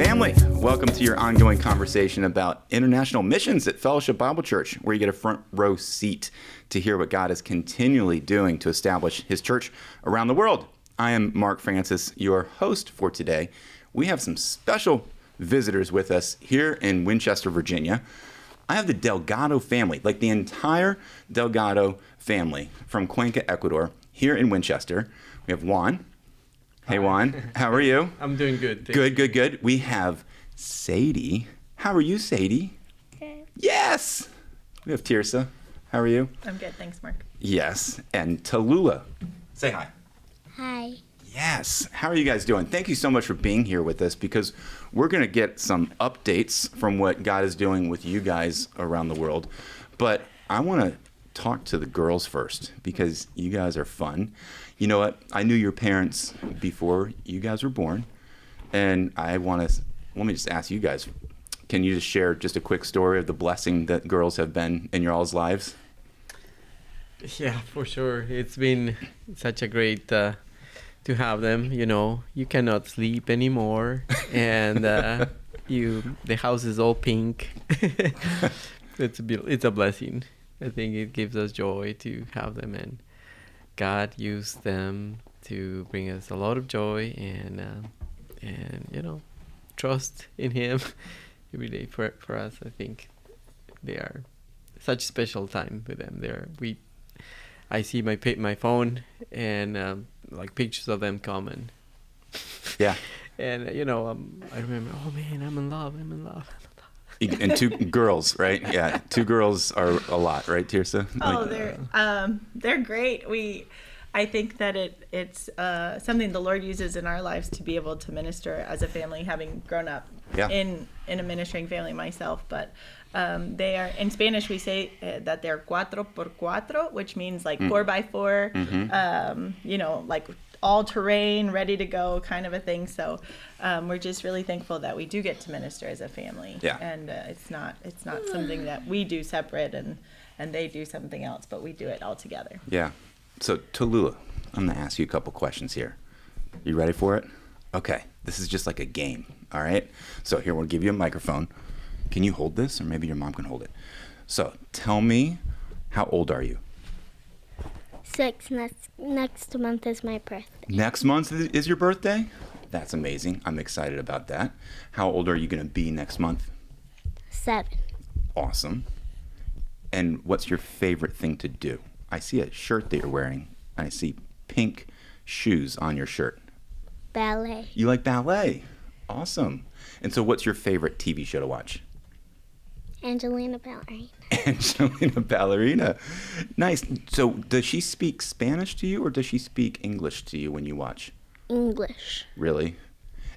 family. Welcome to your ongoing conversation about international missions at Fellowship Bible Church, where you get a front row seat to hear what God is continually doing to establish his church around the world. I am Mark Francis, your host for today. We have some special visitors with us here in Winchester, Virginia. I have the Delgado family, like the entire Delgado family from Cuenca, Ecuador, here in Winchester. We have Juan. Hey, Juan. How are you? I'm doing good. Good. We have Sadie. How are you, Sadie? Good. Yes. We have Tirsa. How are you? I'm good, thanks, Mark. Yes. And Tellulah. Say hi. Hi. Yes. How are you guys doing? Thank you so much for being here with us, because we're going to get some updates from what God is doing with you guys around the world. But I want to talk to the girls first, because you guys are fun. You know what? I knew your parents before you guys were born. And let me just ask you guys, can you just share just a quick story of the blessing that girls have been in your all's lives? Yeah, for sure. It's been such a great to have them. You know, you cannot sleep anymore, and the house is all pink. It's a blessing. I think it gives us joy to have them, and God used them to bring us a lot of joy and trust in Him every day for us. I think they are such a special time with them. I see my phone and like pictures of them come and yeah, and I remember, oh man, I'm in love. And two girls, right? Yeah, two girls are a lot, right, Tirsa? They're great. I think that it's something the Lord uses in our lives to be able to minister as a family, having grown up in a ministering family myself. But they are, in Spanish we say that they're 4x4, which means like 4x4, like all terrain, ready to go kind of a thing. So we're just really thankful that we do get to minister as a family. Yeah. And it's not something that we do separate and they do something else, but we do it all together. Yeah. So, Tellulah, I'm going to ask you a couple questions here. You ready for it? Okay. This is just like a game, all right? So, here, we'll give you a microphone. Can you hold this? Or maybe your mom can hold it. So, tell me, how old are you? 6. Next month is my birthday. Next month is your birthday? That's amazing. I'm excited about that. How old are you going to be next month? 7. Awesome. And what's your favorite thing to do? I see a shirt that you're wearing. I see pink shoes on your shirt. Ballet. You like ballet? Awesome. And so what's your favorite TV show to watch? Angelina Ballerina. Angelina Ballerina. Nice. So does she speak Spanish to you, or does she speak English to you when you watch? English. Really?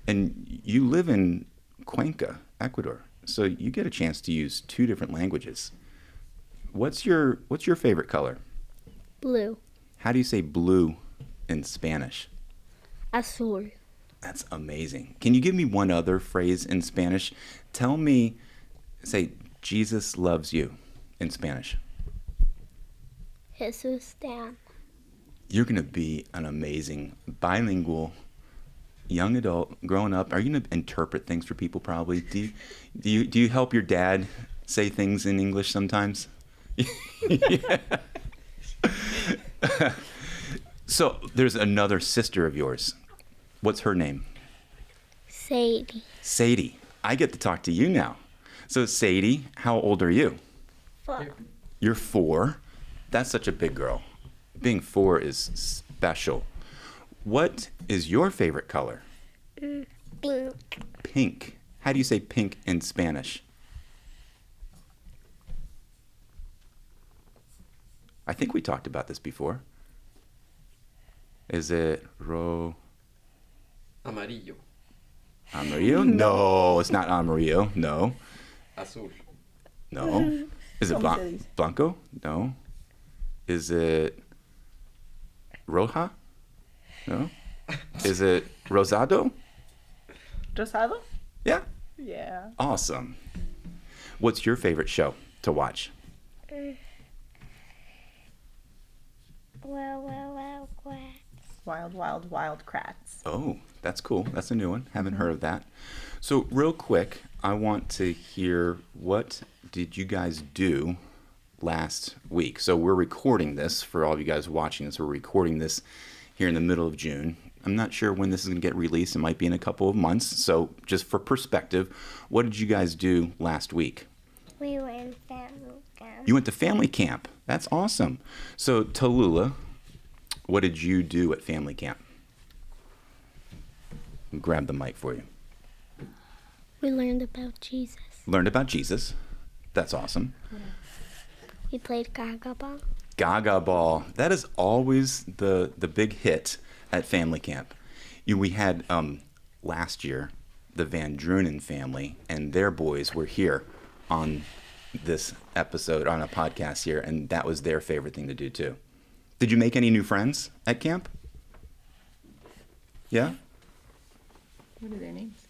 And you live in Cuenca, Ecuador, so you get a chance to use 2 different languages. What's your favorite color? Blue. How do you say blue in Spanish? Azul. That's amazing. Can you give me one other phrase in Spanish? Say, Jesus loves you in Spanish. Jesús te ama. You're going to be an amazing bilingual young adult growing up. Are you going to interpret things for people probably? Do you help your dad say things in English sometimes? Yeah. So there's another sister of yours. What's her name? Sadie. Sadie. I get to talk to you now. So Sadie, how old are you? 4. You're 4. That's such a big girl. Being 4 is special. What is your favorite color? Pink. Pink. How do you say pink in Spanish? I think we talked about this before. Is it Amarillo. Amarillo? No, it's not amarillo. No. Azul. No. Is it blanco? No. Is it roja? No. Is it rosado? Rosado? Yeah. Yeah. Awesome. What's your favorite show to watch? Quacks. Wild Kratts. Oh, that's cool. That's a new one. Haven't heard of that. So real quick, I want to hear, what did you guys do last week? So we're recording this for all of you guys watching this. We're recording this here in the middle of June. I'm not sure when this is going to get released. It might be in a couple of months. So just for perspective, what did you guys do last week? We went family camp. You went to family camp. That's awesome. So Tellulah, what did you do at family camp? I'll grab the mic for you. We learned about Jesus. Learned about Jesus. That's awesome. We played gaga ball. Gaga ball. That is always the big hit at family camp. We had last year the Van Drunen family and their boys were here on this episode, on a podcast here, and that was their favorite thing to do too. Did you make any new friends at camp? Yeah? What are their names?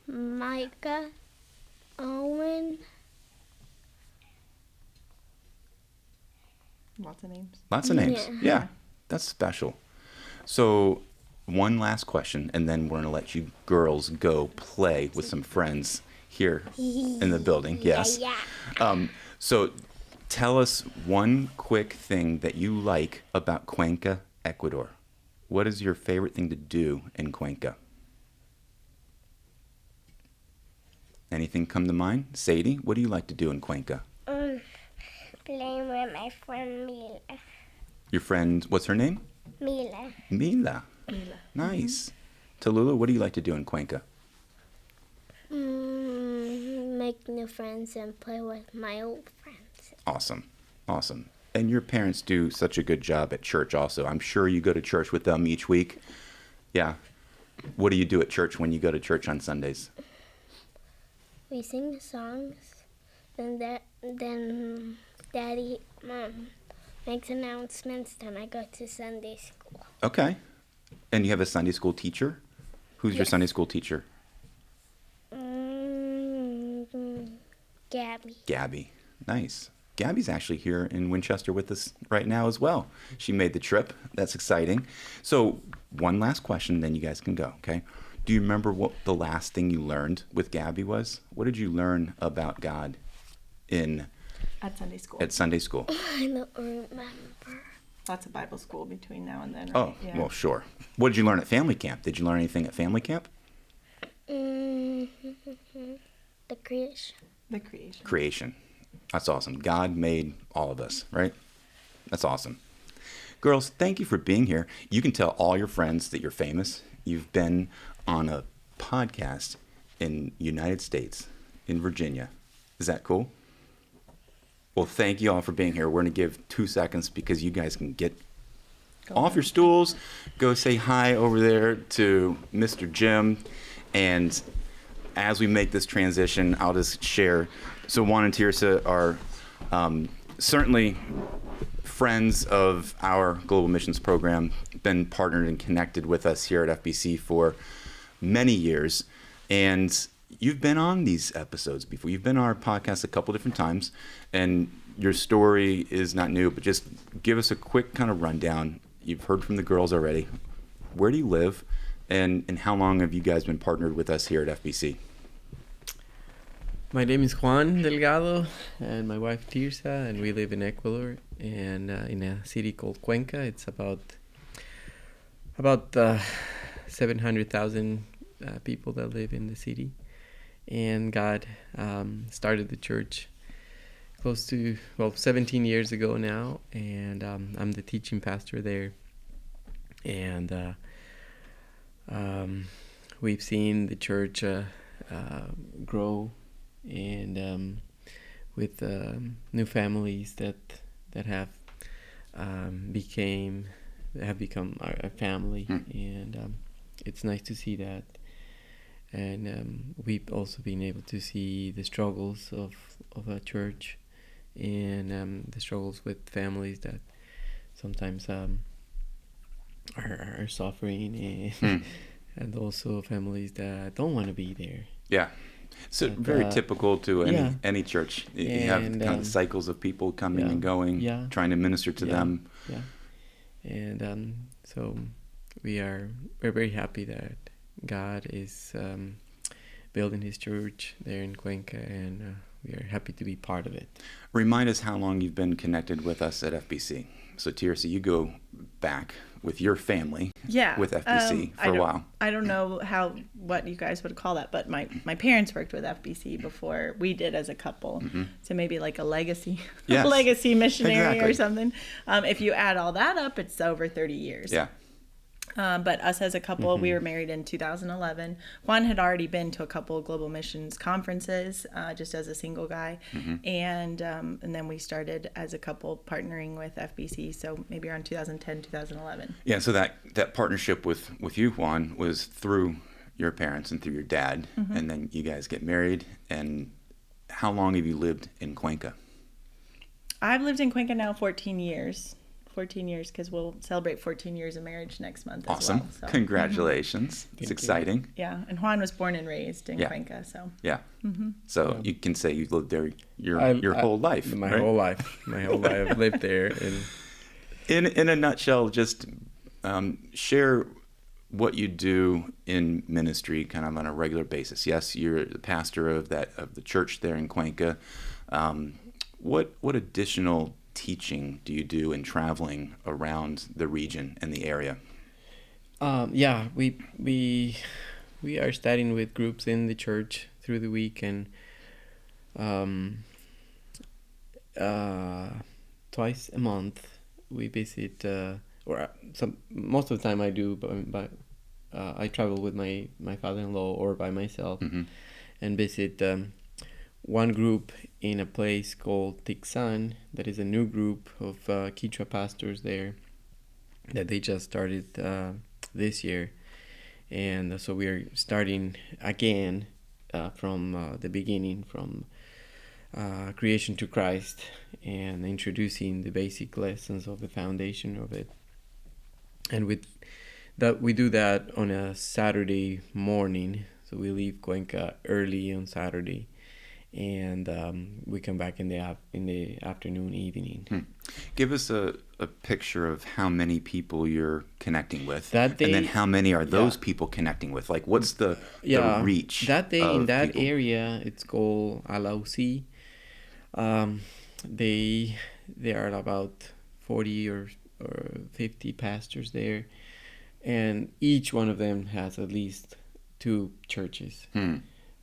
Micah, Owen. Lots of names. Lots of names. Yeah. That's special. So one last question, and then we're going to let you girls go play with some friends here in the building. Yes. Yeah. So tell us one quick thing that you like about Cuenca, Ecuador. What is your favorite thing to do in Cuenca? Anything come to mind? Sadie, what do you like to do in Cuenca? Playing with my friend Mila. Your friend, what's her name? Mila. Mila. Nice. Tellulah, what do you like to do in Cuenca? Make new friends and play with my old friends. Awesome. Awesome. And your parents do such a good job at church also. I'm sure you go to church with them each week. Yeah. What do you do at church when you go to church on Sundays? We sing songs, then Daddy, Mom makes announcements, then I go to Sunday school. Okay. And you have a Sunday school teacher? Who's your Yes. Sunday school teacher? Gabby. Gabby. Nice. Gabby's actually here in Winchester with us right now as well. She made the trip. That's exciting. So one last question, then you guys can go, okay? Do you remember what the last thing you learned with Gabby was? What did you learn about God At Sunday school. at Sunday school? I don't remember. Lots of Bible school between now and then. Right? Oh, Yeah. well, sure. What did you learn at family camp? Did you learn anything at family camp? The creation. The creation. Creation. That's awesome. God made all of us, right? That's awesome. Girls, thank you for being here. You can tell all your friends that you're famous. You've been on a podcast in United States, in Virginia. Is that cool? Well, thank you all for being here. We're going to give 2 seconds because you guys can get off your stools, go say hi over there to Mr. Jim, and as we make this transition, I'll just share. So Juan and Tirsa are certainly friends of our Global Missions Program, been partnered and connected with us here at FBC for many years. And you've been on these episodes before. You've been on our podcast a couple different times, and your story is not new, but just give us a quick kind of rundown. You've heard from the girls already. Where do you live, and how long have you guys been partnered with us here at FBC? My name is Juan Delgado, and my wife Tirsa, and we live in Ecuador, and in a city called Cuenca. It's about 700,000 people that live in the city, and God started the church close to 17 years ago now, and I'm the teaching pastor there, and we've seen the church grow. And with new families that have become our family, and it's nice to see that. And we've also been able to see the struggles of a church, and the struggles with families that sometimes are suffering, and also families that don't want to be there. Yeah. So very typical to any church. You have kind of cycles of people coming and going, trying to minister to them. Yeah. And so we're very happy that God is building his church there in Cuenca, and we are happy to be part of it. Remind us how long you've been connected with us at FBC. So, Tirsa, you go back with your family with FBC for a while. I don't know what you guys would call that, but my parents worked with FBC before we did as a couple. Mm-hmm. So maybe like a legacy, yes. legacy missionary exactly. or something. If you add all that up, it's over 30 years. Yeah. But us as a couple, we were married in 2011. Juan had already been to a couple of global missions conferences, just as a single guy, and then we started as a couple partnering with FBC. So maybe around 2010, 2011. Yeah. So that partnership with you, Juan, was through your parents and through your dad, and then you guys get married. And how long have you lived in Cuenca? I've lived in Cuenca now 14 years. 14 years, because we'll celebrate 14 years of marriage next month as well. So. Congratulations. It's exciting. Yeah, and Juan was born and raised in Cuenca, so. Yeah. So you can say you've lived there your whole life. My right? whole life. My whole life I've lived there. And in a nutshell, just share what you do in ministry kind of on a regular basis. Yes, you're the pastor of the church there in Cuenca. What additional teaching do you do in traveling around the region and the area? We are studying with groups in the church through the week, and twice a month we visit, most of the time I do, but I travel with my father-in-law or by myself, and visit one group in a place called Tixan. That is a new group of Quechua pastors there that they just started this year. And so we are starting again from the beginning, from creation to Christ, and introducing the basic lessons of the foundation of it. And with that, we do that on a Saturday morning. So we leave Cuenca early on Saturday, and we come back in the afternoon, evening. Give us a picture of how many people you're connecting with, that day, and then how many are those people connecting with? Like, what's the reach? That day in that people? area, it's called Alausi. There are about 40 or 50 pastors there, and each one of them has at least 2 churches.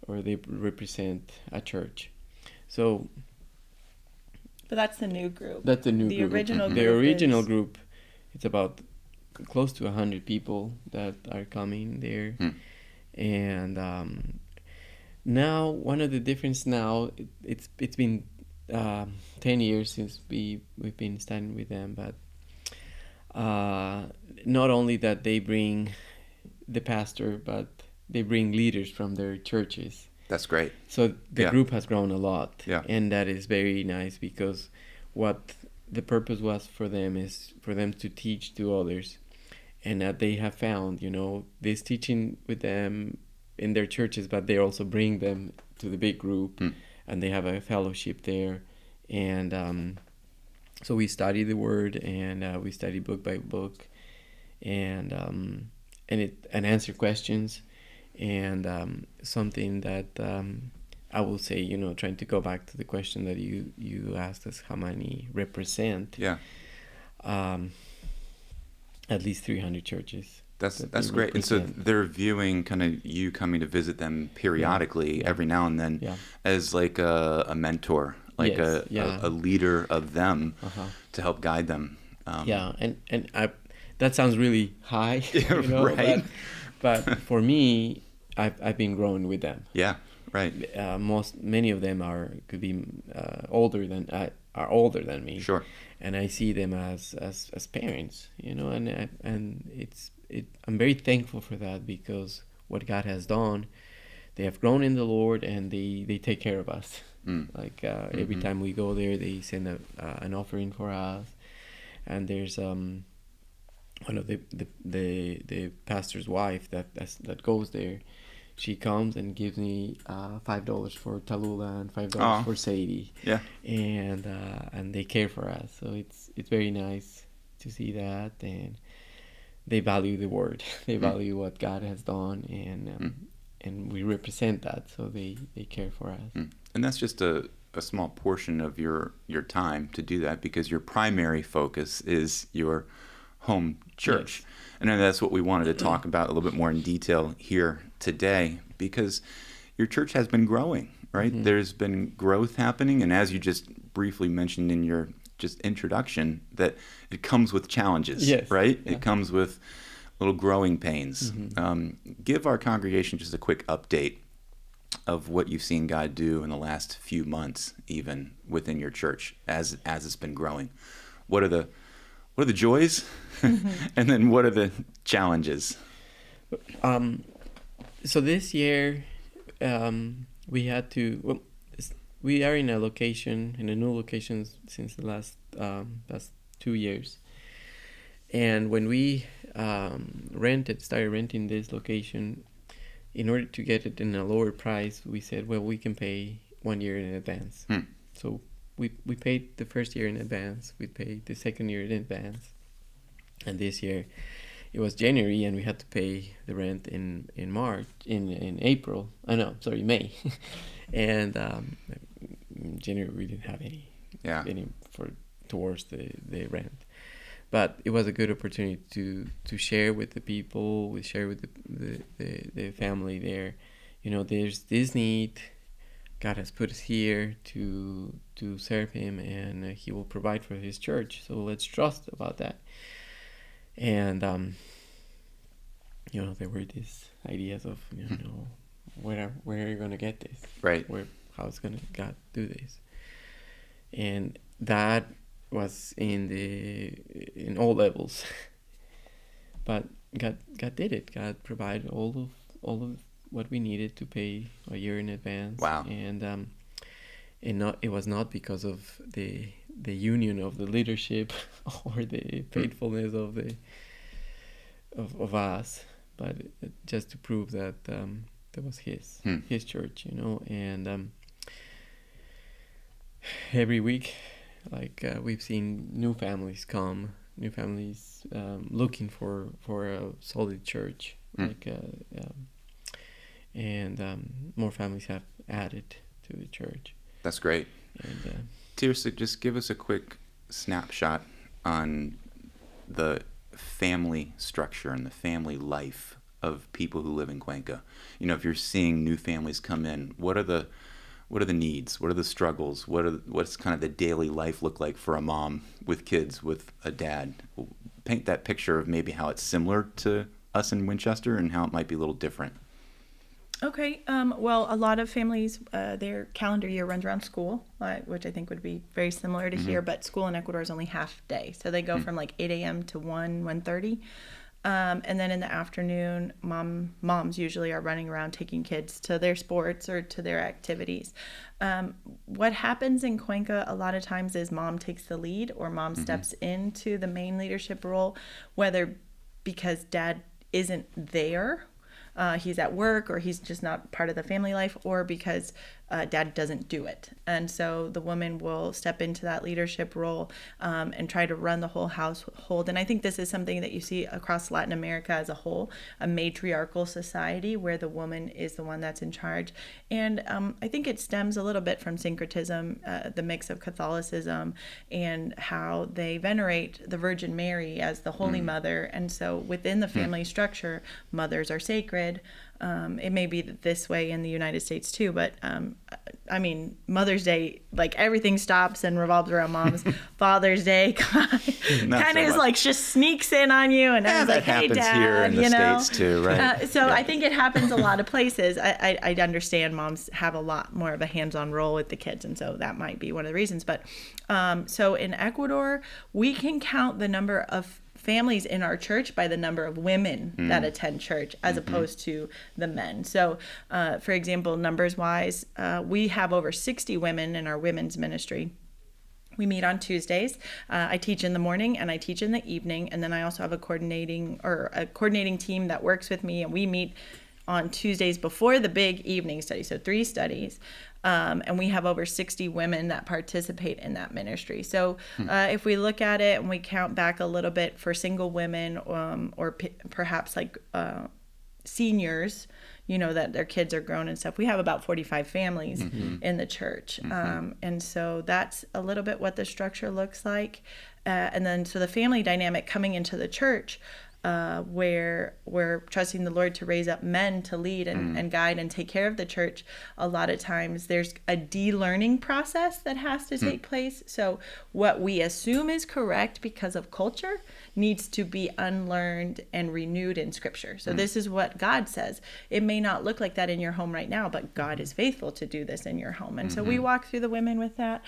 Or they represent a church. So, but that's the new group. That's the new group. Original group. The original group, it's about close to 100 people that are coming there. And now, one of the difference now, it's been 10 years since we've been studying with them, but not only that they bring the pastor, but they bring leaders from their churches. That's great. So the group has grown a lot. Yeah. And that is very nice, because what the purpose was for them is for them to teach to others. And that they have found, this teaching with them in their churches, but they also bring them to the big group, and they have a fellowship there. And so we study the Word, and we study book by book, and answer questions. And something that I will say, trying to go back to the question that you asked us, how many represent? Yeah. At least 300 churches. That's great. And so they're viewing kind of you coming to visit them periodically, every now and then, as like a mentor, like a leader of them to help guide them. And that sounds really high, right? But for me, I've been growing with them. Yeah, right. Many of them could be older than me. Sure. And I see them as parents, and I'm very thankful for that, because what God has done, they have grown in the Lord, and they take care of us. Like every time we go there, they send an offering for us, and there's one of the pastor's wife that goes there. She comes and gives me $5 for Tellulah and $5 for Sadie. Yeah. And they care for us, so it's very nice to see that, and they value the Word. They value what God has done, we represent that, so they care for us. And that's just a small portion of your time to do that, because your primary focus is your home church. Yes. And that's what we wanted to talk about a little bit more in detail here today, because your church has been growing, right? Mm-hmm. There's been growth happening, and as you just briefly mentioned in your just introduction, that it comes with challenges, yes. right? Yeah. It comes with little growing pains. Mm-hmm. Give our congregation just a quick update of what you've seen God do in the last few months, even within your church, as it's been growing. What are the joys, mm-hmm. and then what are the challenges? So this year, we had to. Well, we are in a new location since the last 2 years, and when we started renting this location, in order to get it in a lower price, we said, well, we can pay 1 year in advance. So we paid the first year in advance, we paid the second year in advance, and this year it was January, and we had to pay the rent in April. May. And in January we didn't have any towards the rent. But it was a good opportunity to share with the people, share with the family there. There's this need. God has put us here to serve Him, and He will provide for His church. So let's trust about that. And there were these ideas of where are you gonna get this? Right. How's God do this? And that was in all levels, but God did it. God provided all of what we needed to pay a year in advance. Wow. And it was not because of the union of the leadership or the faithfulness of us, but just to prove that that was his church, and every week, we've seen new families come, looking for a solid church, and more families have added to the church. That's great. And Tirsa, just give us a quick snapshot on the family structure and the family life of people who live in Cuenca. If you're seeing new families come in, what are the needs? What are the struggles? What's kind of the daily life look like for a mom with kids, with a dad? Paint that picture of maybe how it's similar to us in Winchester and how it might be a little different. Okay. Well, a lot of families, their calendar year runs around school, which I think would be very similar to here, but school in Ecuador is only half day. So they go from 8 a.m. to 1:30. And then in the afternoon, moms usually are running around taking kids to their sports or to their activities. What happens in Cuenca a lot of times is mom takes the lead, or mom steps into the main leadership role, whether because dad isn't there, he's at work, or he's just not part of the family life, or because dad doesn't do it. And so the woman will step into that leadership role and try to run the whole household. And I think this is something that you see across Latin America as a whole, a matriarchal society where the woman is the one that's in charge. And I think it stems a little bit from syncretism, the mix of Catholicism, and how they venerate the Virgin Mary as the Holy Mother. And so within the family structure, mothers are sacred. It may be this way in the United States too, but Mother's Day, everything stops and revolves around moms. Father's Day kind of just sneaks in on you, and I was like, "Hey, Dad," here in the States too, right? I think it happens a lot of places. I understand moms have a lot more of a hands-on role with the kids, and so that might be one of the reasons. But so in Ecuador, we can count the number of families in our church by the number of women that attend church as opposed to the men. So, for example, numbers wise, we have over 60 women in our women's ministry. We meet on Tuesdays. I teach in the morning and I teach in the evening. And then I also have a coordinating team that works with me, and we meet on Tuesdays before the big evening study. So 3 studies. And we have over 60 women that participate in that ministry. So if we look at it and we count back a little bit for single women, or perhaps seniors, that their kids are grown and stuff. We have about 45 families in the church. And so that's a little bit what the structure looks like. And then so the family dynamic coming into the church, where we're trusting the Lord to raise up men to lead and guide and take care of the church. A lot of times there's a de-learning process that has to take place. So what we assume is correct because of culture needs to be unlearned and renewed in Scripture. So this is what God says. It may not look like that in your home right now, but God is faithful to do this in your home. And so we walk through the women with that.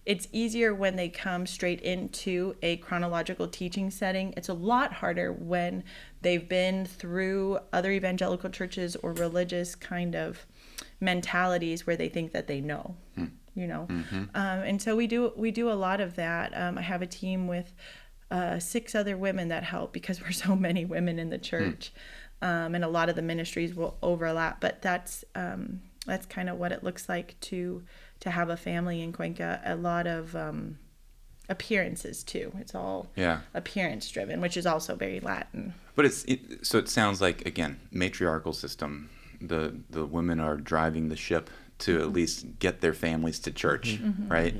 It's easier when they come straight into a chronological teaching setting. It's a lot harder when they've been through other evangelical churches or religious kind of mentalities where they think that they know, and so we do a lot of that. I have a team with 6 other women that help because we're so many women in the church, and a lot of the ministries will overlap, but that's kind of what it looks like to have a family in Cuenca. A lot of appearances too. It's all appearance driven, which is also very Latin. But so it sounds like, again, matriarchal system. The women are driving the ship to at least get their families to church, right?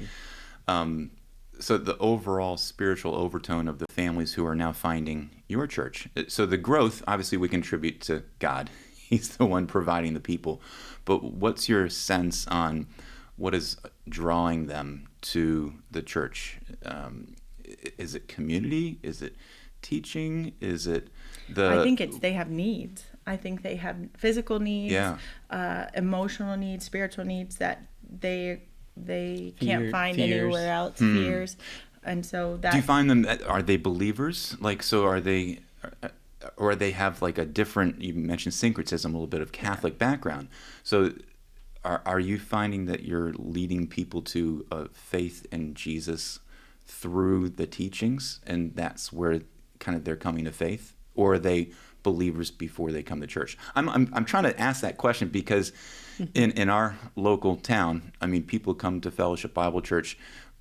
So the overall spiritual overtone of the families who are now finding your church. So the growth, obviously, we contribute to God. He's the one providing the people. But what's your sense on what is drawing them to the church? Is it community? Is it teaching? Is it I think they have needs. I think they have physical needs, emotional needs, spiritual needs that they can't find anywhere else. Fears, and so that. Do you find them? Are they believers? Are they? Or they have a different? You mentioned syncretism, a little bit of Catholic background. So, are you finding that you're leading people to a faith in Jesus through the teachings, and that's where kind of they're coming to faith, or are they believers before they come to church? I'm trying to ask that question because in our local town, people come to Fellowship Bible Church.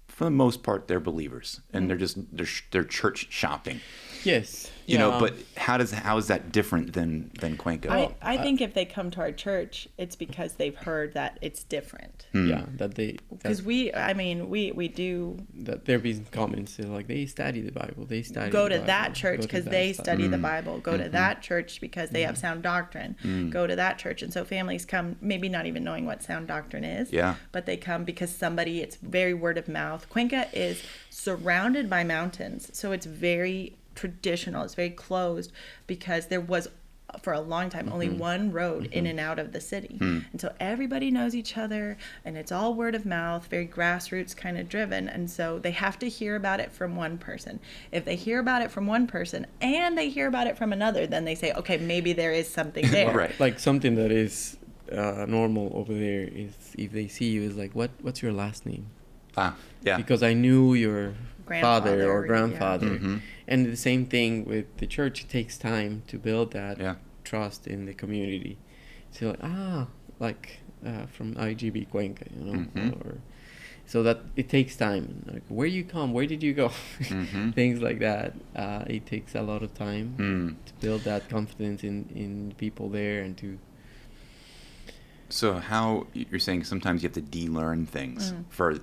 For the most part, they're believers, and they're church shopping. Yes. But how is that different than Cuenca? I think if they come to our church, it's because they've heard that it's different. Yeah, because we do. That there be comments they study the Bible. They study. Go to that church because they study the Bible. Go to that church because they have sound doctrine. Go to that church, and so families come, maybe not even knowing what sound doctrine is. Yeah. But they come because it's very word of mouth. Cuenca is surrounded by mountains, so it's very traditional. It's very closed because there was for a long time only one road in and out of the city, and so everybody knows each other, and it's all word of mouth, very grassroots kind of driven. And so they have to hear about it from one person. If they hear about it from one person and they hear about it from another, then they say, okay, maybe there is something there. Right. Something that is normal over there is if they see you is what's your last name? Yeah. Because I knew your Grandfather father or grandfather. Yeah. And the same thing with the church. It takes time to build that trust in the community. So from IGB Cuenca, or so that it takes time. Where you come, where did you go? Things like that. It takes a lot of time to build that confidence in people there and to. So how you're saying sometimes you have to de-learn things for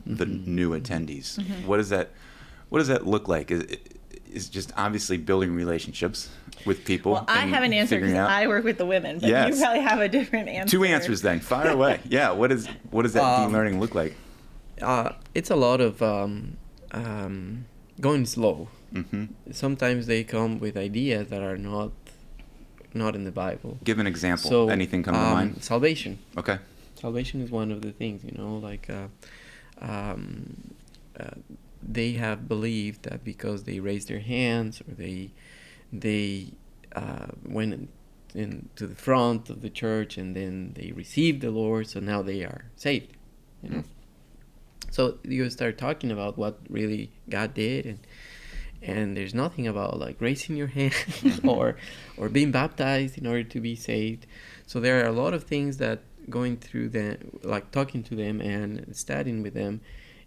the new attendees. What does that look like? Is just obviously building relationships with people. Well, I have an answer because I work with the women, but you probably have a different answer. 2 answers then. Fire away. Yeah. What does that de-learning look like? It's a lot of going slow. Sometimes they come with ideas that are not in the Bible. Give an example. So, anything come to mind? Salvation. Okay. Salvation is one of the things, they have believed that because they raised their hands or they went into the front of the church and then they received the Lord, so now they are saved. So you start talking about what really God did, and there's nothing about raising your hand or being baptized in order to be saved. So there are a lot of things that going through them, talking to them and studying with them,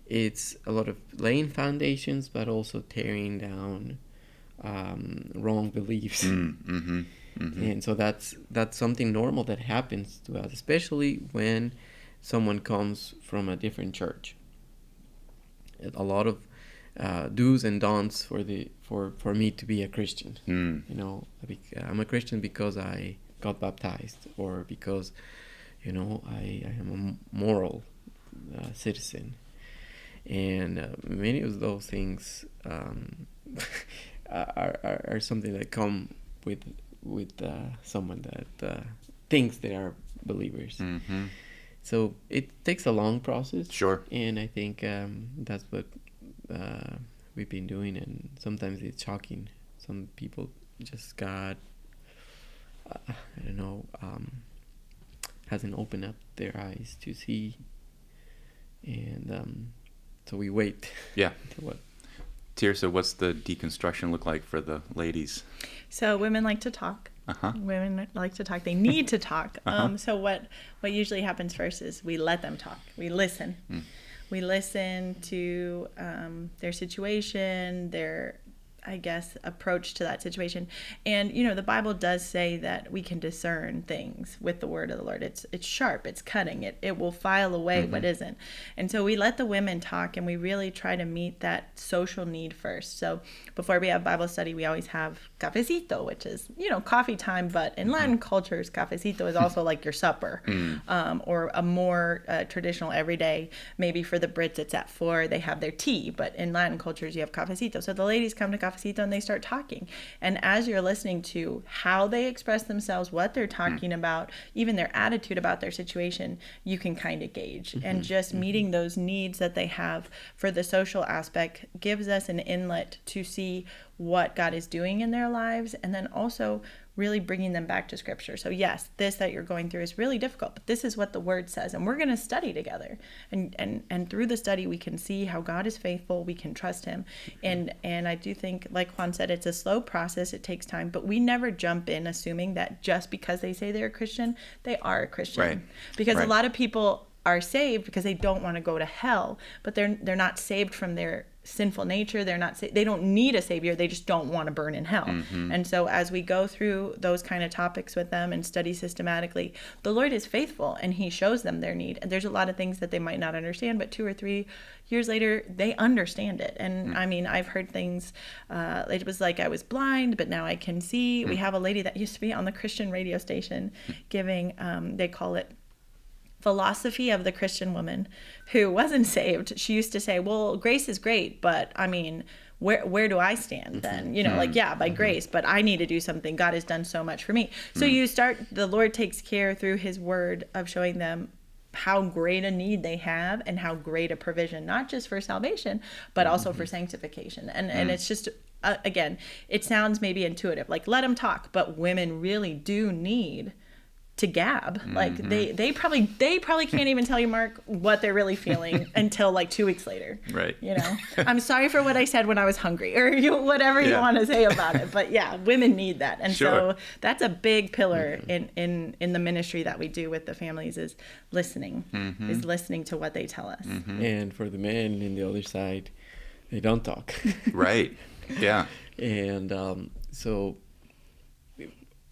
it's a lot of laying foundations, but also tearing down wrong beliefs. And so that's something normal that happens to us, especially when someone comes from a different church. A lot of do's and don'ts for me to be a Christian. You know, I'm a Christian because I got baptized, or because, you know, I am a moral citizen. And many of those things are something that come with someone that thinks they are believers. So it takes a long process. Sure. And I think that's what we've been doing, and sometimes it's shocking. Some people just got, I don't know, hasn't opened up their eyes to see, and so we wait. Yeah. To what? Tirsa, what's the deconstruction look like for the ladies? So women like to talk. Women like to talk. They need to talk. So what usually happens first is we let them talk. We listen. We listen to their situation, their, I guess, approach to that situation. And, you know, the Bible does say that we can discern things with the word of the Lord. It's sharp, it's cutting, it will file away what isn't. And so we let the women talk, and we really try to meet that social need first. So before we have Bible study, we always have cafecito, which is, you know, coffee time, but in Latin cultures, cafecito is also like your supper, or a more traditional everyday. Maybe for the Brits, it's at 4, they have their tea, but in Latin cultures, you have cafecito. So the ladies come to cafecito and they start talking. And as you're listening to how they express themselves, what they're talking about, even their attitude about their situation, you can kind of gauge. And just meeting those needs that they have for the social aspect gives us an inlet to see what God is doing in their lives, and then also really bringing them back to Scripture. So yes, this that you're going through is really difficult, but this is what the Word says, and we're going to study together. And through the study, we can see how God is faithful. We can trust Him. And I do think, like Juan said, it's a slow process. It takes time, but we never jump in assuming that just because they say they're a Christian, they are a Christian. Right. Because Right. a lot of people are saved because they don't want to go to hell, but they're not saved from their sinful nature. They don't need a savior. They just don't want to burn in hell. And so as we go through those kind of topics with them and study systematically, the Lord is faithful, and He shows them their need. And there's a lot of things that they might not understand, but 2 or 3 years later, they understand it. And I mean, I've heard things, it was like I was blind, but now I can see. We have a lady that used to be on the Christian radio station giving, they call it philosophy of the Christian woman, who wasn't saved. She used to say, well, grace is great, but I mean, where do I stand then? You know, like, yeah, by grace, but I need to do something. God has done so much for me. So the Lord takes care through His word of showing them how great a need they have and how great a provision, not just for salvation, but also for sanctification. And it's just, again, it sounds maybe intuitive, like let them talk, but women really do need to gab. Like they probably can't even tell you, Mark, what they're really feeling until like 2 weeks later. Right. You know, I'm sorry for what I said when I was hungry, or whatever you want to say about it. But yeah, women need that. And so that's a big pillar in the ministry that we do with the families, is listening, is listening to what they tell us. And for the men in the other side, they don't talk. Right. Yeah. And so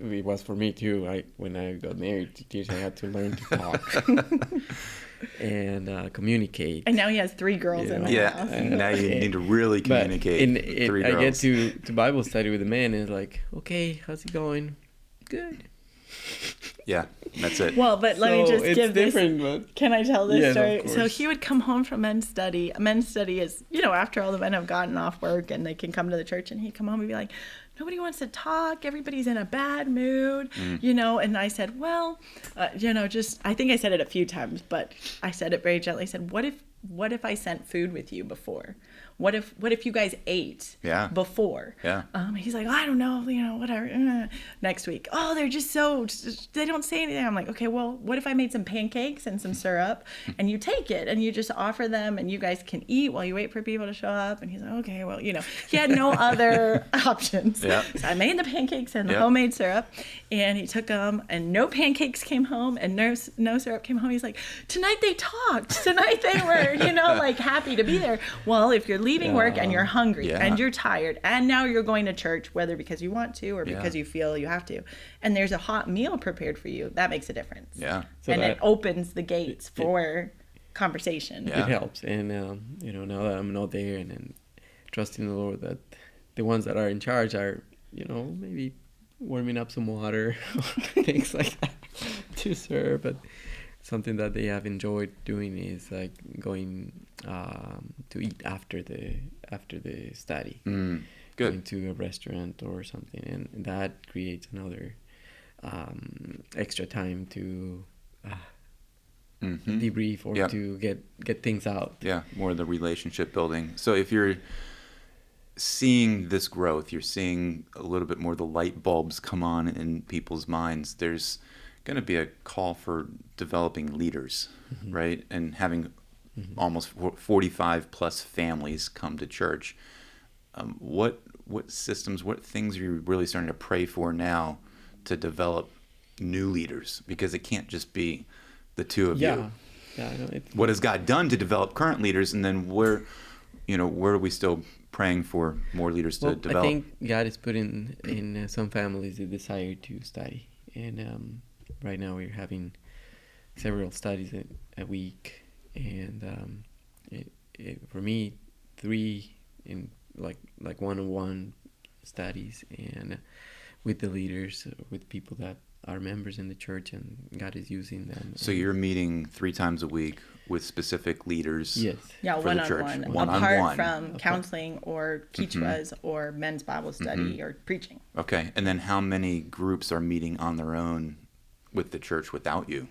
it was for me too. When I got married to Tirsa, I had to learn to talk and communicate. And now he has 3 girls in the house. And now you need to really communicate. 3 girls. I get to Bible study with the man, and it's like, okay, how's it going? Good. Yeah, that's it. Well, but let me just give this. But Can I tell this story? Of course. So he would come home from men's study. Men's study is, you know, after all the men have gotten off work and they can come to the church, and he'd come home and be like, nobody wants to talk. Everybody's in a bad mood, you know. And I said, well, you know, just, I think I said it a few times, but I said it very gently. I said, what if I sent food with you before? What if you guys ate before? Yeah. He's like, I don't know, you know, whatever. Next week, oh, they're just so, they don't say anything. I'm like, okay, well, what if I made some pancakes and some syrup, and you take it and you just offer them, and you guys can eat while you wait for people to show up? And he's like, okay, well, you know, he had no other options. Yeah. So I made the pancakes and the homemade syrup, and he took them, and no pancakes came home, and no syrup came home. He's like, tonight they talked. Tonight they were, they're, like happy to be there. Well, if you're leaving work and you're hungry and you're tired and now you're going to church, whether because you want to or because you feel you have to, and there's a hot meal prepared for you, that makes a difference. Yeah. So and it opens the gates for conversation. It helps. And, now that I'm not there, and then trusting the Lord that the ones that are in charge are, maybe warming up some water or things like that to serve. But something that they have enjoyed doing is like going to eat after the study. Good. Going to a restaurant or something, and that creates another extra time to debrief or to get things out. Yeah, more of the relationship building. So if you're seeing this growth, you're seeing a little bit more the light bulbs come on in people's minds, there's going to be a call for developing leaders, right? And having almost 45 plus families come to church. What systems, what things are you really starting to pray for now to develop new leaders? Because it can't just be the two of you. Yeah, I know. What has God done to develop current leaders, and then where are we still praying for more leaders to develop? I think God has put in some families the desire to study, and right now we're having several studies a week, and for me, 3 in like one-on-one studies, and with the leaders, with people that are members in the church, and God is using them. So you're meeting 3 times a week with specific leaders. Yes. Yeah, for the church. one-on-one. Apart from counseling or kichwas or men's Bible study or preaching. Okay, and then how many groups are meeting on their own with the church without you?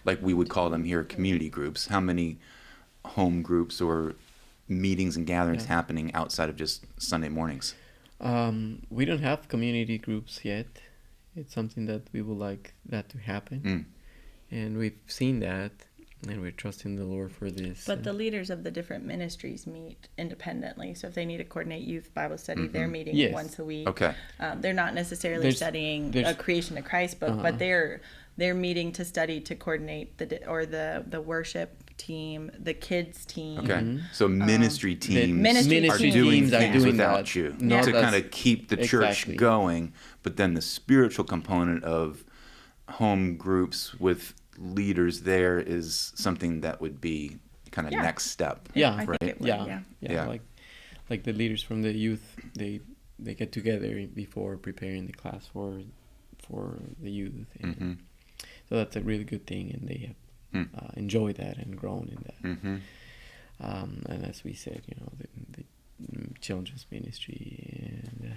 Like we would call them here community groups. How many home groups or meetings and gatherings happening outside of just Sunday mornings? We don't have community groups yet. It's something that we would like that to happen. And we've seen that, and we're trusting the Lord for this. But the leaders of the different ministries meet independently. So if they need to coordinate youth Bible study, they're meeting once a week. Okay. They're not necessarily studying a Creation of Christ book, but they're meeting to study to coordinate the worship team, the kids team. Okay. So ministry teams ministry are teams doing are things doing without that. you No, to that's- kind of keep the church exactly. going. But then the spiritual component of home groups with leaders there is something that would be kind of next step. Yeah, I think right. it would, Yeah. Like the leaders from the youth, they get together before preparing the class for the youth, and so that's a really good thing, and they have enjoyed that and grown in that. And as we said, the children's ministry and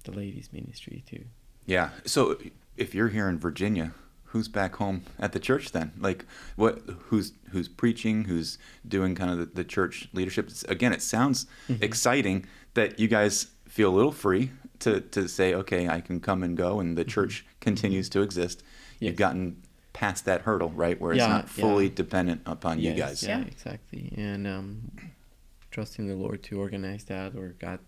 the ladies ministry too. Yeah. So if you're here in Virginia, who's back home at the church then? Like who's preaching, who's doing kind of the church leadership? Again, it sounds exciting that you guys feel a little free to say, okay, I can come and go, and the church continues to exist. Yes. You've gotten past that hurdle, right? Where it's not fully dependent upon you guys. Yeah, exactly. And trusting the Lord to organize that, or God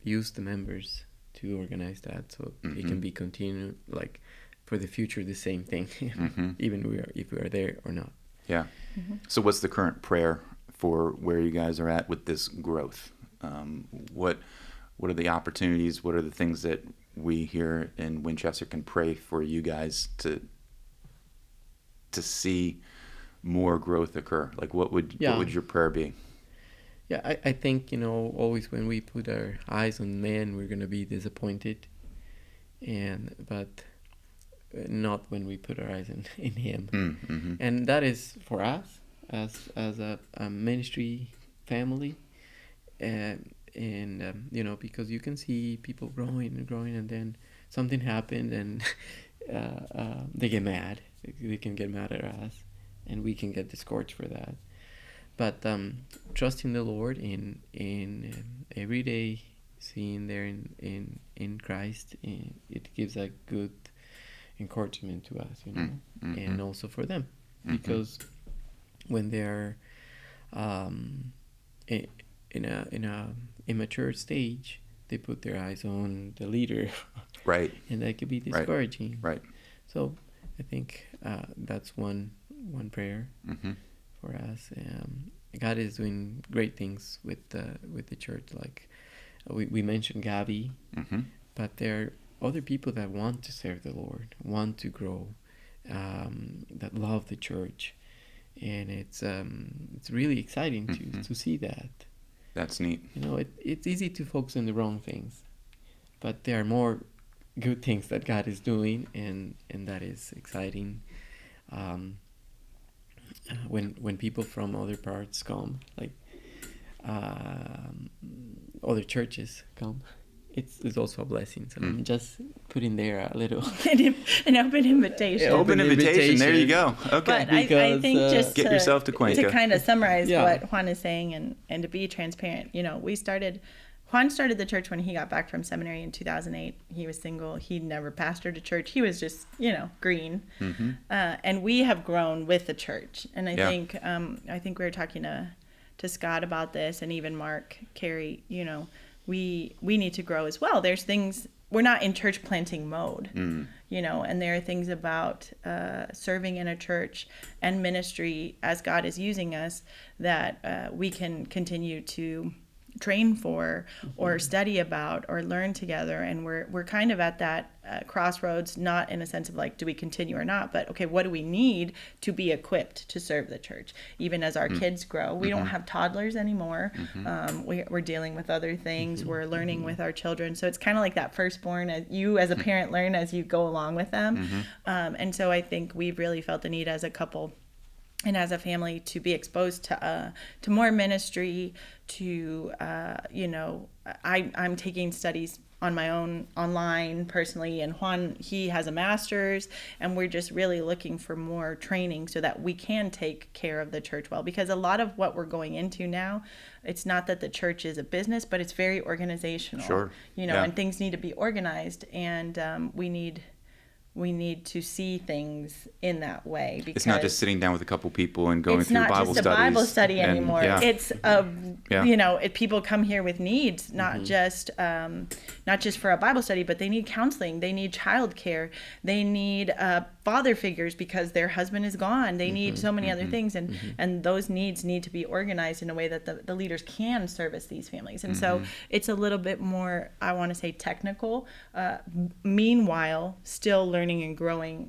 use the members to organize that, so it can be continued, like for the future, the same thing, even if we are there or not. Yeah. So what's the current prayer for where you guys are at with this growth? What are the opportunities? What are the things that we here in Winchester can pray for you guys to see more growth occur? Like what would your prayer be? Yeah, I think, always when we put our eyes on man, we're going to be disappointed, but not when we put our eyes in him. And that is for us as a ministry family, and because you can see people growing and growing, and then something happened, and they get mad. They can get mad at us, and we can get discouraged for that. But trusting the Lord in every day, seeing there in Christ, it gives a good encouragement to us, and also for them, because when they're in a immature stage, they put their eyes on the leader, right? And that could be discouraging, right? So I think that's one prayer for us. God is doing great things with the church. Like we mentioned Gabby, but there are other people that want to serve the Lord, want to grow, that love the church, and it's really exciting to see that. That's neat. You know, it's easy to focus on the wrong things, but there are more good things that God is doing, and that is exciting. When people from other parts come, like other churches come, it's also a blessing. So I'm just putting there a little an open invitation. Open invitation. There you go. Okay. But I think just get yourself to Cuenca. To kind of summarize what Juan is saying and to be transparent, you know, Juan started the church when he got back from seminary in 2008. He was single. He'd never pastored a church. He was just, you know, green. And we have grown with the church. And I think we were talking to Scott about this, and even Mark, Carrie, you know, we need to grow as well. There's things, we're not in church planting mode, you know, and there are things about serving in a church and ministry as God is using us that we can continue to train for or study about or learn together. And we're kind of at that crossroads, not in a sense of like, do we continue or not, but okay, what do we need to be equipped to serve the church? Even as our kids grow, we don't have toddlers anymore. We're dealing with other things. We're learning with our children. So it's kind of like that firstborn, you as a parent learn as you go along with them. And so I think we've really felt the need as a couple and as a family to be exposed to more ministry, to you know, I'm taking studies on my own online personally, and Juan, he has a master's, and we're just really looking for more training so that we can take care of the church well, because a lot of what we're going into now, it's not that the church is a business, but it's very organizational, you know, and things need to be organized, and we need to see things in that way. Because it's not just sitting down with a couple people and going through Bible studies. It's not just a Bible study anymore. It's you know, people come here with needs, not just for a Bible study, but they need counseling, they need childcare, they need father figures because their husband is gone. They need so many other things, and those needs need to be organized in a way that the leaders can service these families. And so it's a little bit more, I want to say, technical. Meanwhile, still learning and growing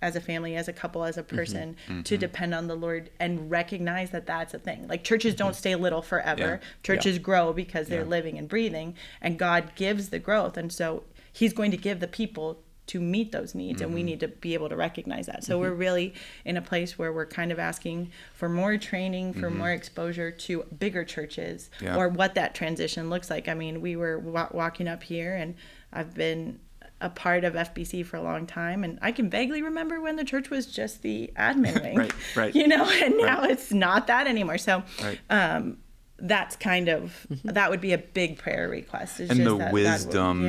as a family, as a couple, as a person, to depend on the Lord and recognize that that's a thing. Like churches don't stay little forever. Churches grow because they're living and breathing, and God gives the growth. And so he's going to give the people to meet those needs, and we need to be able to recognize that. So we're really in a place where we're kind of asking for more training, for more exposure to bigger churches, or what that transition looks like. I mean, we were walking up here, and I've been a part of FBC for a long time, and I can vaguely remember when the church was just the admin wing, right. You know, and now it's not that anymore. So that's kind of, that would be a big prayer request. And the wisdom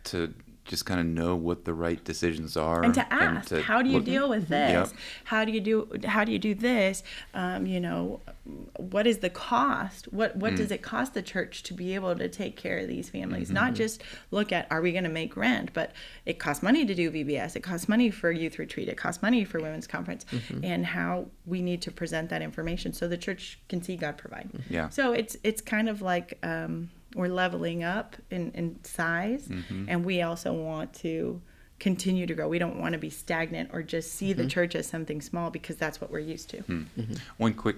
to just kind of know what the right decisions are, and to ask, how do you deal with this? How do you do this? You know, what is the cost? What does it cost the church to be able to take care of these families? Not just look at, are we going to make rent, but it costs money to do VBS. It costs money for youth retreat. It costs money for women's conference, and how we need to present that information so the church can see God provide. So it's kind of like, we're leveling up in size, and we also want to continue to grow. We don't want to be stagnant or just see the church as something small, because that's what we're used to. One quick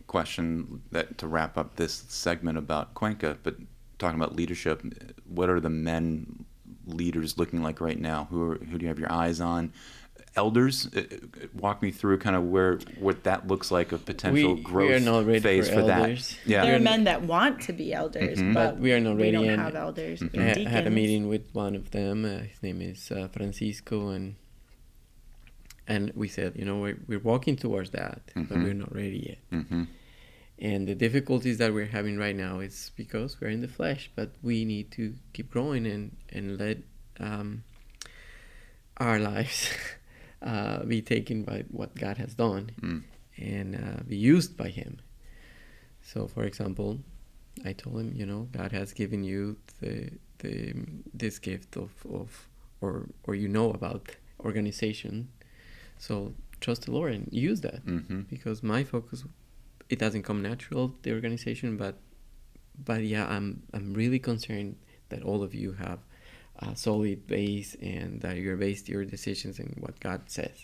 question to wrap up this segment about Cuenca, but talking about leadership, what are the men leaders looking like right now? Who do you have your eyes on? Elders, walk me through kind of what that looks like, a potential growth phase for that. There are men that want to be elders, but we are not ready. We don't have elders. I had a meeting with one of them. His name is Francisco, and we said, you know, we're walking towards that, but we're not ready yet. And the difficulties that we're having right now is because we're in the flesh, but we need to keep growing and let our lives be taken by what God has done and be used by Him. So, for example, I told him, you know, God has given you this gift of or you know about organization. So trust the Lord and use that, because my focus, it doesn't come natural, the organization, but yeah, I'm really concerned that all of you have a solid base and that you're based your decisions in what God says.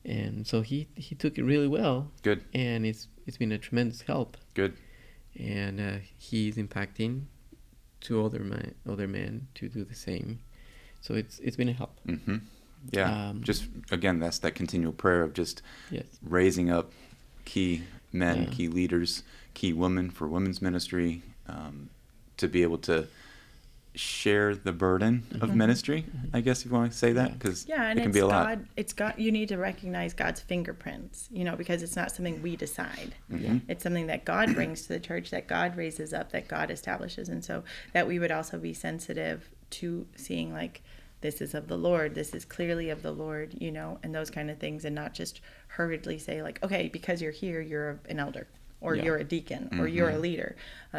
And so he took it really well. Good. And it's been a tremendous help. Good. And he's impacting to other men to do the same. So it's been a help. Yeah. Just again, that's that continual prayer of just yes. raising up key men, key leaders, key women for women's ministry, to be able to share the burden of ministry, I guess, if you want to say that, because it can be a lot. You need to recognize God's fingerprints, because it's not something we decide. It's something that God brings to the church, that God raises up, that God establishes. And so that we would also be sensitive to seeing, like, this is of the Lord, this is clearly of the Lord, and those kind of things, and not just hurriedly say, like, okay, because you're here, you're an elder, or you're a deacon, or you're a leader.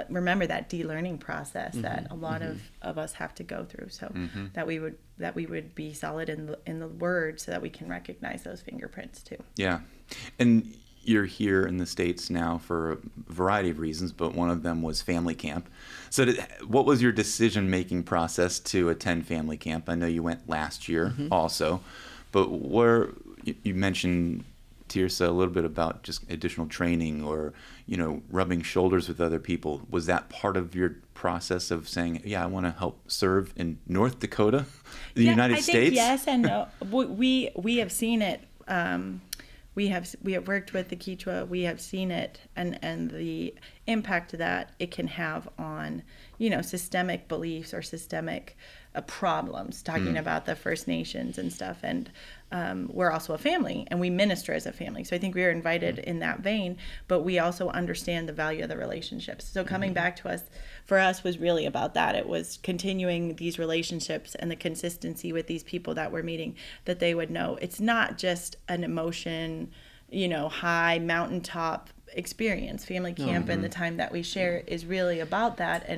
Remember that de-learning process that a lot of us have to go through, so that we would be solid in the Word, so that we can recognize those fingerprints too. Yeah, and you're here in the States now for a variety of reasons, but one of them was family camp. So what was your decision-making process to attend family camp? I know you went last year also, but you mentioned, Tirsa, a little bit about just additional training or, rubbing shoulders with other people. Was that part of your process of saying, I want to help serve in North Dakota, the United States? Think yes and no. We have seen it. We have worked with the Quechua. We have seen it and the impact that it can have on, systemic beliefs or systemic problems, talking about the First Nations and stuff. And we're also a family, and we minister as a family. So I think we are invited in that vein, but we also understand the value of the relationships. So coming back to us, for us, was really about that. It was continuing these relationships and the consistency with these people that we're meeting, that they would know it's not just an emotion, high mountaintop experience. Family camp and the time that we share is really about that,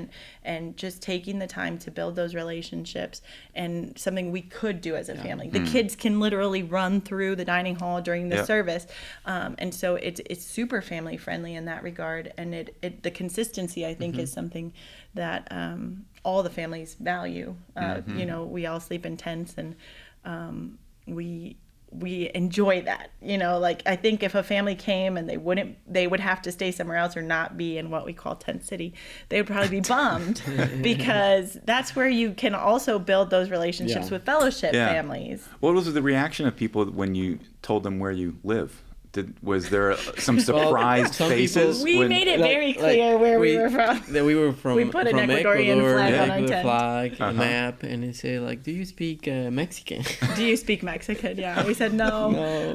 and just taking the time to build those relationships, and something we could do as a family. The kids can literally run through the dining hall during the service, and so it's super family friendly in that regard. And the consistency, I think, is something that all the families value. We all sleep in tents, and we enjoy that, I think if a family came and they would have to stay somewhere else or not be in what we call tent city, they would probably be bummed because that's where you can also build those relationships with fellowship families. What was the reaction of people when you told them where you live? Was there some surprised faces? We made it very clear where we were from. That we were from. We put an Ecuadorian flag on our tent. Flag, a map, and it said, like, "Do you speak Mexican?" Do you speak Mexican? Yeah, we said no.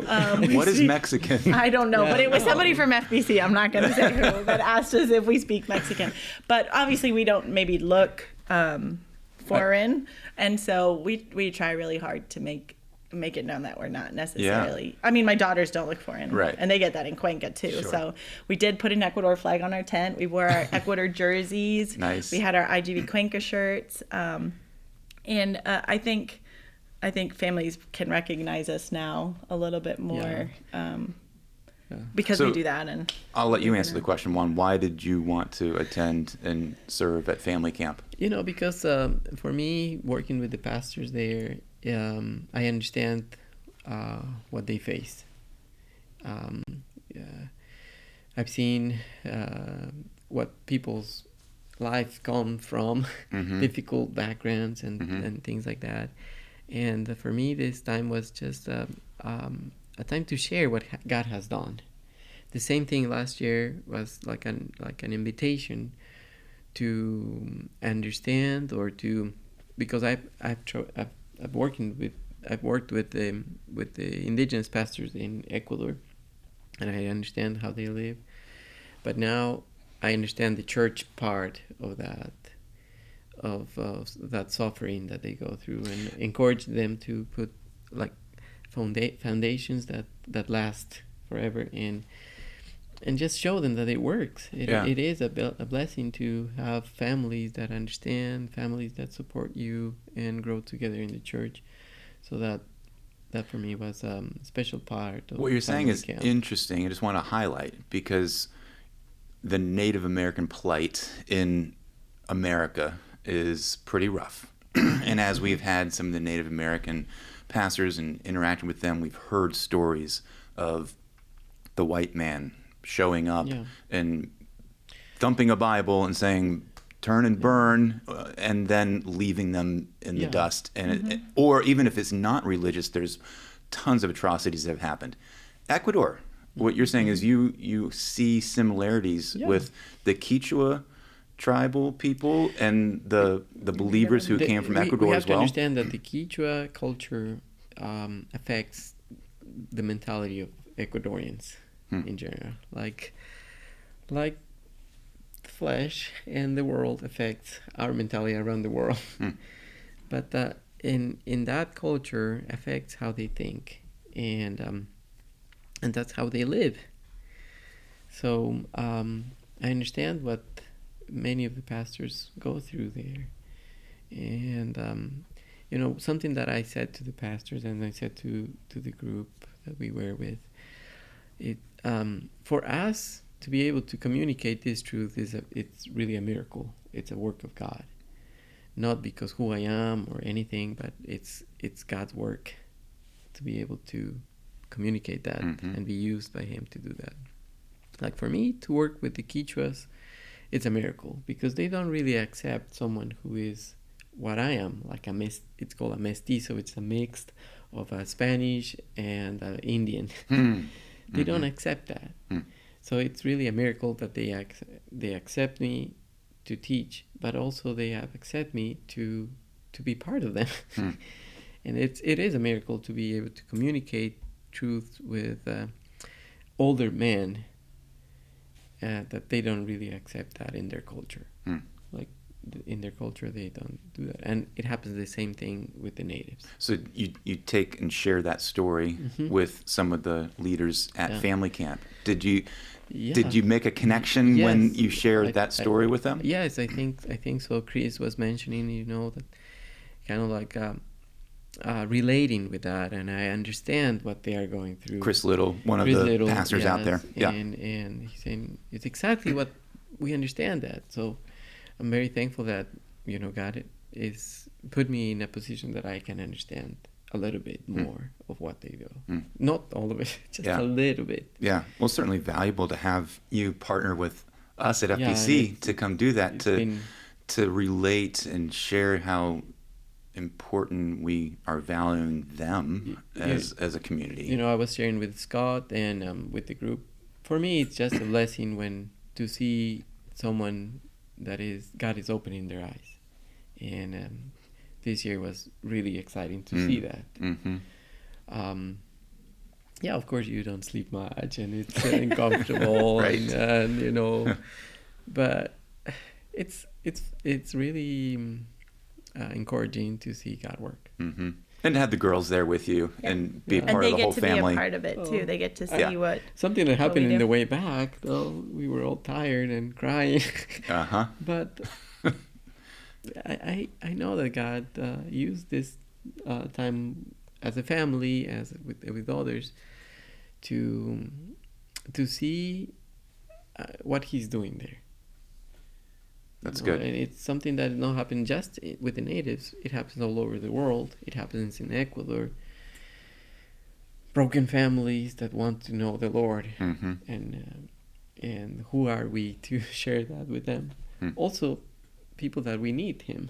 What is Mexican? I don't know, but it was somebody from FBC. I'm not going to say who, that asked us if we speak Mexican. But obviously, we don't maybe look foreign, and so we try really hard to make it known that we're not necessarily. I mean, my daughters don't look foreign, right? And they get that in Cuenca too. Sure. So we did put an Ecuador flag on our tent. We wore our Ecuador jerseys. Nice. We had our IGV Cuenca shirts, and I think families can recognize us now a little bit more because we do that. And I'll let you answer the question, Juan. Why did you want to attend and serve at family camp? Because for me, working with the pastors there, I understand what they face. I've seen what people's life come from, difficult backgrounds and things like that. And for me, this time was just a time to share what God has done. The same thing last year was like an invitation to understand, or to, because I've worked with the indigenous pastors in Ecuador, and I understand how they live. But now I understand the church part of that suffering that they go through, and encourage them to put like foundations that last forever, and just show them that it works. It is a blessing to have families that understand, families that support you and grow together in the church, so that that for me was a special part of what you're saying is camp. interesting. I just want to highlight, because the Native American plight in America is pretty rough. And as we've had some of the Native American pastors and interacting with them, we've heard stories of the white man showing up and thumping a Bible and saying, turn and burn, and then leaving them in the dust. And or even if it's not religious, there's tons of atrocities that have happened. Ecuador, what you're saying is you see similarities with the Quechua tribal people and the believers who came from Ecuador as well. We have to understand that the Quechua culture affects the mentality of Ecuadorians in general. Like flesh and the world affects our mentality around the world. But in that culture affects how they think, and that's how they live. So I understand what many of the pastors go through there. And something that I said to the pastors, and I said to the group that we were with, for us to be able to communicate this truth it's really a miracle. It's a work of God, not because who I am or anything, but it's God's work to be able to communicate that and be used by Him to do that. Like for me to work with the Quechuas, it's a miracle, because they don't really accept someone who is what I am, like it's called a mestizo. It's a mix of a Spanish and Indian. They don't accept that. So it's really a miracle that they accept me to teach, but also they have accepted me to be part of them. And it is a miracle to be able to communicate truth with older men that they don't really accept that in their culture. Like in their culture, they don't do that. And it happens the same thing with the natives. So you take and share that story with some of the leaders at family camp. Did you make a connection when you shared that story with them? Yes, I think so. Chris was mentioning, that kind of like relating with that, and I understand what they are going through. Chris Little, one of the pastors out there. Yeah. And he's saying it's exactly what we understand that. So I'm very thankful that, God is put me in a position that I can understand a little bit more of what they do. Not all of it, just a little bit. Yeah. Well, it's certainly valuable to have you partner with us at FBC to come do that, to relate and share how important we are valuing them as a community. I was sharing with Scott and with the group. For me, it's just a blessing to see someone that God is opening their eyes. And this year was really exciting to see that. Of course you don't sleep much and it's uncomfortable, right. and but it's really encouraging to see God work. And to have the girls there with you and be part of the whole family. And they get to be a part of it too. They get to see what something that happened in the way back, though. We were all tired and crying. But I know that God used this time as a family, as with others, to see what He's doing there. That's good. And it's something that not happen just with the natives. It happens all over the world. It happens in Ecuador. Broken families that want to know the Lord, and who are we to share that with them? Also, people that we need Him.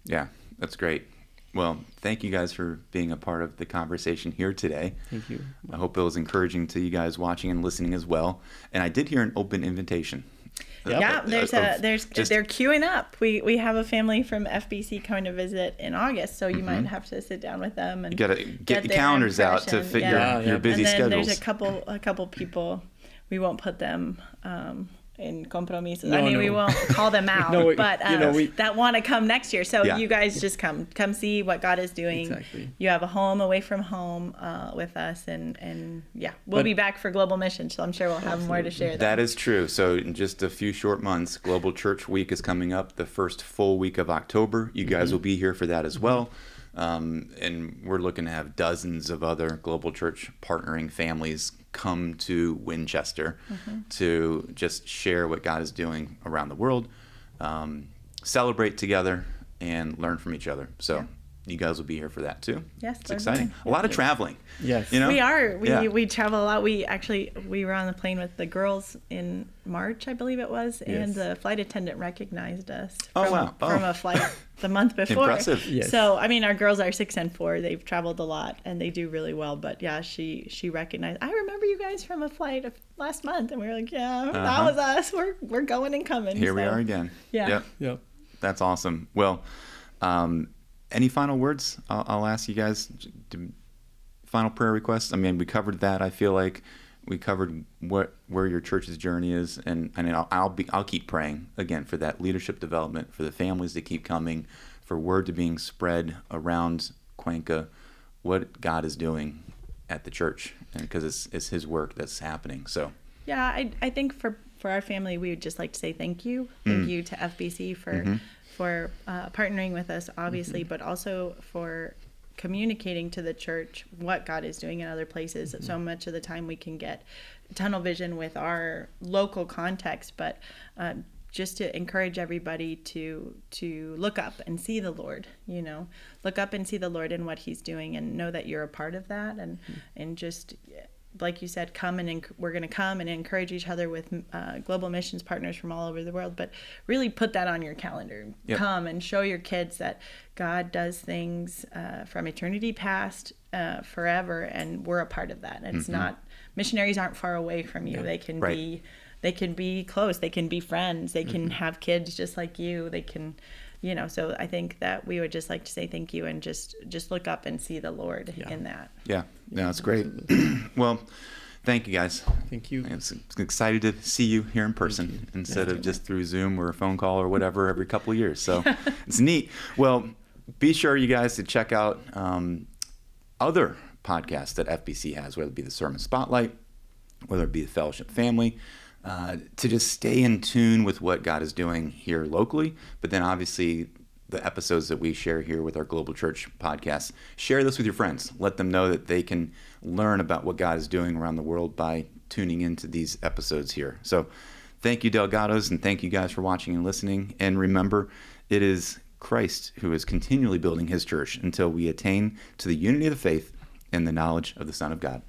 Yeah, that's great. Well, thank you guys for being a part of the conversation here today. Thank you. I hope it was encouraging to you guys watching and listening as well. And I did hear an open invitation. Yeah, they're queuing up. We have a family from FBC coming to visit in August, so you might have to sit down with them and you gotta get the calendars out to fit your busy and then schedules. There's a couple people. We won't put them in compromisos. We won't call them out, but that want to come next year. So you guys just come see what God is doing. Exactly. You have a home away from home with us, and we'll be back for Global Mission, so I'm sure we'll have more to share. That is true. So in just a few short months, Global Church Week is coming up, the first full week of October. You guys will be here for that as well. And we're looking to have dozens of other global church partnering families come to Winchester to just share what God is doing around the world, celebrate together, and learn from each other. So you guys will be here for that too. Yes, it's exciting. A lot of traveling. Yes, you know? We are. We travel a lot. We were on the plane with the girls in March, I believe it was, and the flight attendant recognized us from a flight the month before. Impressive. Yes. So, I mean, our girls are 6 and 4. They've traveled a lot and they do really well. But yeah, she recognized, I remember you guys from a flight of last month, and we were like, that was us. We're going and coming. Here we are again. Yeah. Yep. That's awesome. Well, any final words? I'll ask you guys. Final prayer requests. I mean, we covered that. I feel like we covered where your church's journey is, and I'll keep praying again for that leadership development, for the families to keep coming, for word to being spread around Cuenca, what God is doing at the church, and because it's His work that's happening. So yeah, I think for our family, we would just like to say thank you you to FBC for partnering with us, obviously, but also for communicating to the church what God is doing in other places. So much of the time we can get tunnel vision with our local context, but just to encourage everybody to look up and see the Lord, look up and see the Lord in what He's doing, and know that you're a part of that, and just, like you said, we're going to come and encourage each other with global missions partners from all over the world, but really put that on your calendar. Yep. Come and show your kids that God does things from eternity past, forever, and we're a part of that. And it's not, missionaries aren't far away from you. They can they can be close. They can be friends. They can have kids just like you. They can, so I think that we would just like to say thank you, and just look up and see the Lord in that. Yeah, no, that's great. Well, thank you guys. Thank you. I'm excited to see you here in person instead of just through Zoom or a phone call or whatever every couple of years. So it's neat. Well, be sure you guys to check out other podcasts that FBC has, whether it be the Sermon Spotlight, whether it be the Fellowship Family, to just stay in tune with what God is doing here locally, but then obviously the episodes that we share here with our Global Church podcast. Share this with your friends. Let them know that they can learn about what God is doing around the world by tuning into these episodes here. So thank you, Delgados, and thank you guys for watching and listening. And remember, it is Christ who is continually building His church until we attain to the unity of the faith and the knowledge of the Son of God.